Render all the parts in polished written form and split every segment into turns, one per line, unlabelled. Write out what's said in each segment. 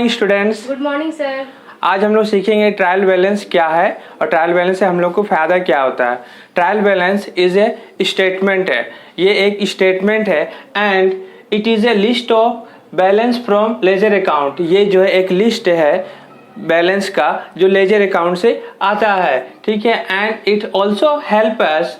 Morning students.
Good morning sir.
आज हम लोग सीखेंगे ट्रायल बैलेंस क्या है और ट्रायल बैलेंस से हम लोग को फायदा क्या होता है। Trial balance is a statement है, ये एक स्टेटमेंट है and it is a list of balance from ledger account. ये जो है एक लिस्ट है बैलेंस का जो लेजर अकाउंट से आता है, ठीक है। And it also help us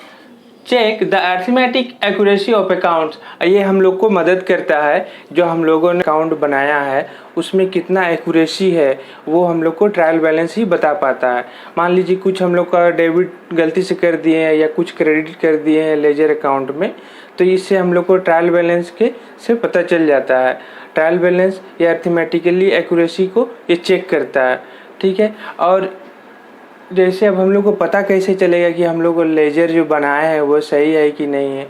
check the arithmetic accuracy of accounts. ये हम लोग को मदद करता है, जो हम लोगों ने अकाउंट बनाया है उसमें कितना एक्यूरेसी है वो हम लोग को ट्रायल बैलेंस ही बता पाता है। मान लीजिए कुछ हम लोग का डेबिट गलती से कर दिए हैं या कुछ क्रेडिट कर दिए हैं लेजर अकाउंट में, तो इससे हम लोग को ट्रायल बैलेंस के से पता चल जाता है। ट्रायल बैलेंस ये अर्थमेटिकली एक्यूरेसी को ये चेक करता है, ठीक है। और जैसे अब हम लोग को पता कैसे चलेगा कि हम लोग को लेजर जो बनाए हैं वो सही है कि नहीं है,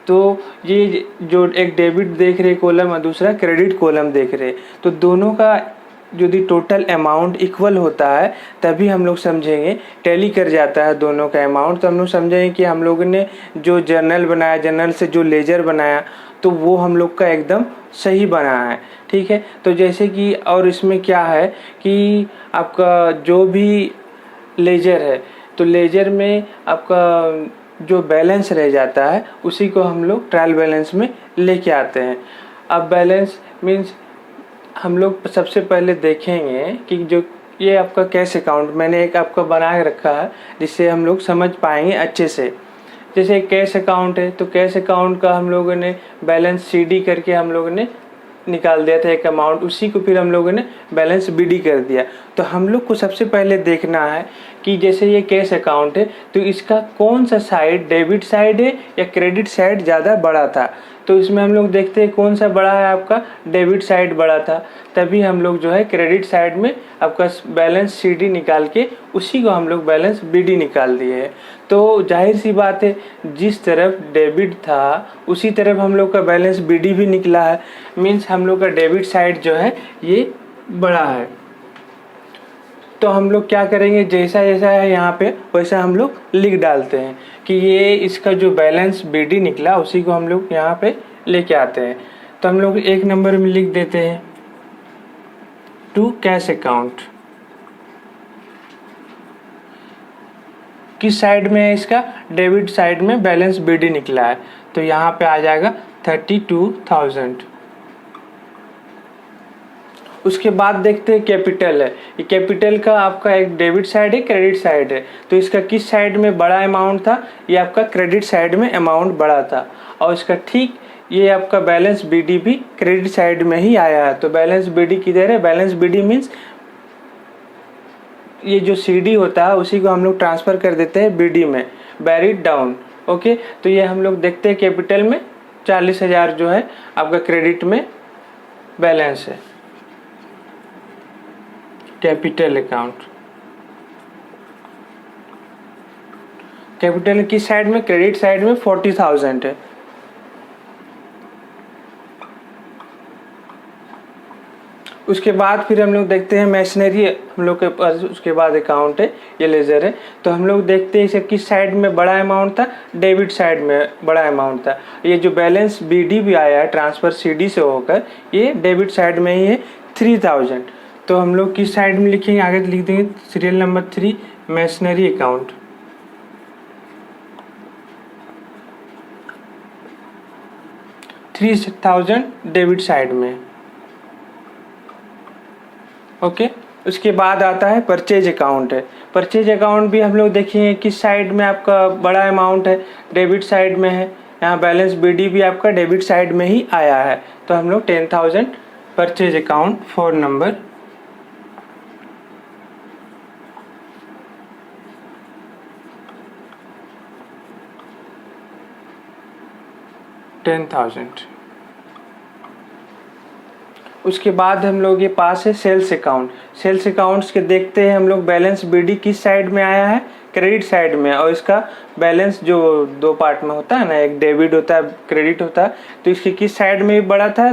तो ये जो एक डेबिट देख रहे कॉलम और दूसरा क्रेडिट कॉलम देख रहे, तो दोनों का यदि टोटल अमाउंट इक्वल होता है तभी हम लोग समझेंगे, टैली कर जाता है दोनों का अमाउंट, तो हम लोग समझेंगे कि हम लोगों ने जो जर्नल बनाया, जर्नल से जो लेजर बनाया तो वो हम लोग का एकदम सही बना है, ठीक है। तो जैसे कि और इसमें क्या है कि आपका जो भी लेजर है तो लेजर में आपका जो बैलेंस रह जाता है उसी को हम लोग ट्रायल बैलेंस में लेके आते हैं। अब बैलेंस मीन्स हम लोग सबसे पहले देखेंगे कि जो ये आपका कैश अकाउंट मैंने एक आपका बना के रखा है जिससे हम लोग समझ पाएंगे अच्छे से। जैसे कैश अकाउंट है तो कैश अकाउंट का हम लोगों ने बैलेंस सीडी करके हम लोगों ने निकाल दिया था एक अमाउंट, उसी को फिर हम लोगों ने बैलेंस बीडी कर दिया। तो हम लोग को सबसे पहले देखना है कि जैसे ये कैश अकाउंट है तो इसका कौन सा साइड, डेबिट साइड है या क्रेडिट साइड ज़्यादा बड़ा था। तो इसमें हम लोग देखते हैं कौन सा बड़ा है, आपका डेबिट साइड बड़ा था, तभी हम लोग जो है क्रेडिट साइड में आपका बैलेंस सीडी निकाल के उसी को हम लोग बैलेंस बीडी निकाल दिए है। तो जाहिर सी बात है जिस तरफ डेबिट था उसी तरफ हम लोग का बैलेंस बीडी भी निकला है, मीन्स हम लोग का डेबिट साइड जो है ये बड़ा है। तो हम लोग क्या करेंगे, जैसा जैसा है यहाँ पे वैसा हम लोग लिख डालते हैं कि ये इसका जो बैलेंस बीडी निकला उसी को हम लोग यहाँ पे लेके आते हैं। तो हम लोग एक नंबर में लिख देते हैं टू कैश अकाउंट। किस साइड में है इसका, डेबिट साइड में बैलेंस बीडी निकला है तो यहाँ पे आ जाएगा 32,000। उसके बाद देखते हैं कैपिटल है, ये कैपिटल का आपका एक डेबिट साइड है क्रेडिट साइड है, तो इसका किस साइड में बड़ा अमाउंट था, ये आपका क्रेडिट साइड में अमाउंट बड़ा था। और इसका ठीक ये आपका बैलेंस बीडी भी क्रेडिट साइड में ही आया है। तो बैलेंस बीडी किधर है, बैलेंस बीडी मीन्स ये जो सीडी होता है उसी को हम लोग ट्रांसफ़र कर देते हैं बीडी में, बैरिड डाउन। ओके, तो ये हम लोग देखते हैं कैपिटल में 40,000 जो है आपका क्रेडिट में बैलेंस है, कैपिटल अकाउंट। कैपिटल की साइड में, क्रेडिट साइड में 40,000 है। उसके बाद फिर हम लोग देखते हैं मशीनरी, हम लोग के पास उसके बाद अकाउंट है, ये लेजर है। तो हम लोग देखते हैं इसे किस साइड में बड़ा अमाउंट था, डेबिट साइड में बड़ा अमाउंट था। ये जो बैलेंस बीडी भी आया है ट्रांसफ़र सीडी से होकर, ये डेबिट साइड में ही है 3,000। तो हम लोग किस साइड में लिखेंगे, आगे लिख देंगे serial number 3 machinery account. $3,000 debit side में। ओके, उसके बाद आता है परचेज अकाउंट है। परचेज अकाउंट भी हम लोग देखेंगे किस साइड में आपका बड़ा अमाउंट है, डेबिट साइड में है। यहाँ बैलेंस बीडी भी आपका डेबिट साइड में ही आया है, तो हम लोग 10,000 परचेज अकाउंट 4 नंबर। उसके बाद हम लोग ये पास है सेल्स अकाउंट। सेल्स अकाउंट्स के देखते हैं हम लोग बैलेंस बीडी किस साइड में आया है, क्रेडिट साइड में। और इसका बैलेंस जो दो पार्ट में होता है ना, एक डेबिट होता है क्रेडिट होता है, तो इसकी किस साइड में बड़ा था,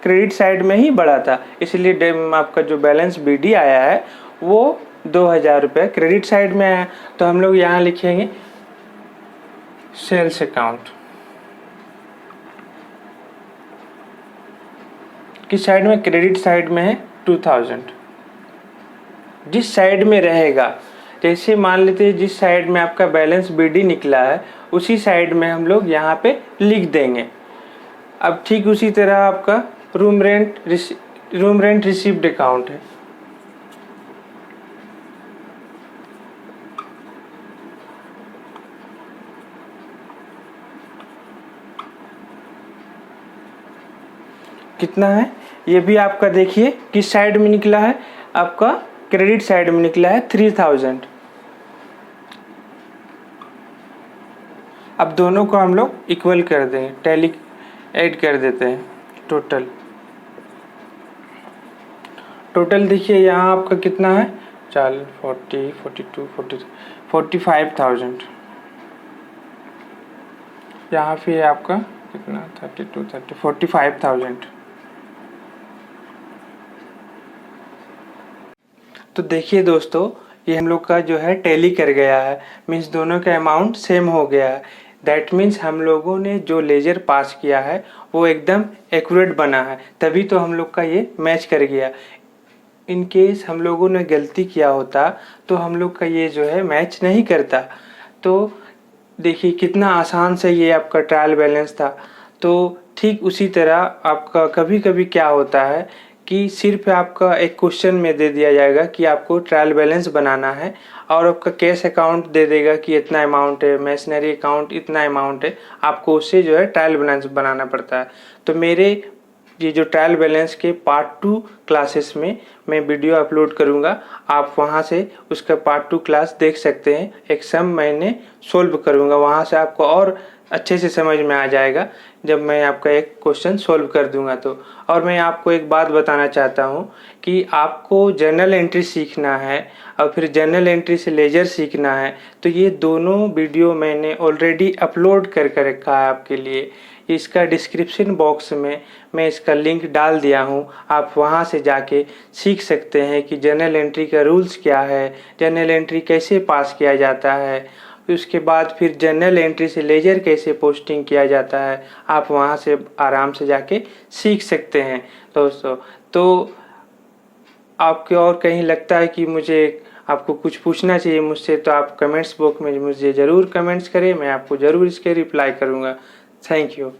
क्रेडिट साइड में ही बड़ा था, इसलिए आपका जो बैलेंस बीडी आया है वो 2,000 रुपये क्रेडिट साइड में आया। तो हम लोग यहाँ लिखेंगे सेल्स अकाउंट। किस साइड में, क्रेडिट साइड में है 2000 जिस साइड में रहेगा, जैसे मान लेते हैं जिस साइड में आपका बैलेंस BD निकला है उसी साइड में हम लोग यहाँ पे लिख देंगे। अब ठीक उसी तरह आपका रूम रेंट रिसीव्ड अकाउंट है। कितना है ये भी आपका देखिए किस साइड में निकला है, आपका क्रेडिट साइड में निकला है 3000। अब दोनों को हम लोग इक्वल कर देंगे, टैली ऐड कर देते हैं। टोटल देखिए यहाँ आपका कितना है, 40 40 42 43 45,000। यहाँ फिर आपका कितना 32 30 45,000। तो देखिए दोस्तों ये हम लोग का जो है टैली कर गया है, मीन्स दोनों का अमाउंट सेम हो गया है। दैट मीन्स हम लोगों ने जो लेजर पास किया है वो एकदम एक्यूरेट बना है, तभी तो हम लोग का ये मैच कर गया। इन केस हम लोगों ने गलती किया होता तो हम लोग का ये जो है मैच नहीं करता। तो देखिए कितना आसान से ये आपका ट्रायल बैलेंस था। तो ठीक उसी तरह आपका कभी कभी क्या होता है कि सिर्फ आपका एक क्वेश्चन में दे दिया जाएगा कि आपको ट्रायल बैलेंस बनाना है और आपका कैश अकाउंट दे देगा कि इतना अमाउंट है, मशीनरी अकाउंट इतना अमाउंट है, आपको उससे जो है ट्रायल बैलेंस बनाना पड़ता है। तो मेरे ये जो ट्रायल बैलेंस के पार्ट 2 क्लासेस में मैं वीडियो अपलोड करूंगा, आप वहां से उसका पार्ट 2 क्लास देख सकते हैं। एक सम मैंने सोल्व करूंगा, वहां से आपको और अच्छे से समझ में आ जाएगा जब मैं आपका एक क्वेश्चन सोल्व कर दूंगा तो। और मैं आपको एक बात बताना चाहता हूं कि आपको जर्नल एंट्री सीखना है और फिर जर्नल एंट्री से लेजर सीखना है, तो ये दोनों वीडियो मैंने ऑलरेडी अपलोड कर रखा है आपके लिए। इसका डिस्क्रिप्शन बॉक्स में मैं इसका लिंक डाल दिया हूँ, आप वहाँ से जाके सीख सकते हैं कि जर्नल एंट्री का रूल्स क्या है, जर्नल एंट्री कैसे पास किया जाता है, उसके बाद फिर जर्नल एंट्री से लेजर कैसे पोस्टिंग किया जाता है, आप वहाँ से आराम से जाके सीख सकते हैं दोस्तों। तो आपके और कहीं लगता है कि मुझे आपको कुछ पूछना चाहिए मुझसे, तो आप कमेंट्स बॉक्स में मुझे ज़रूर कमेंट्स करें, मैं आपको ज़रूर इसके रिप्लाई करूँगा। Thank you.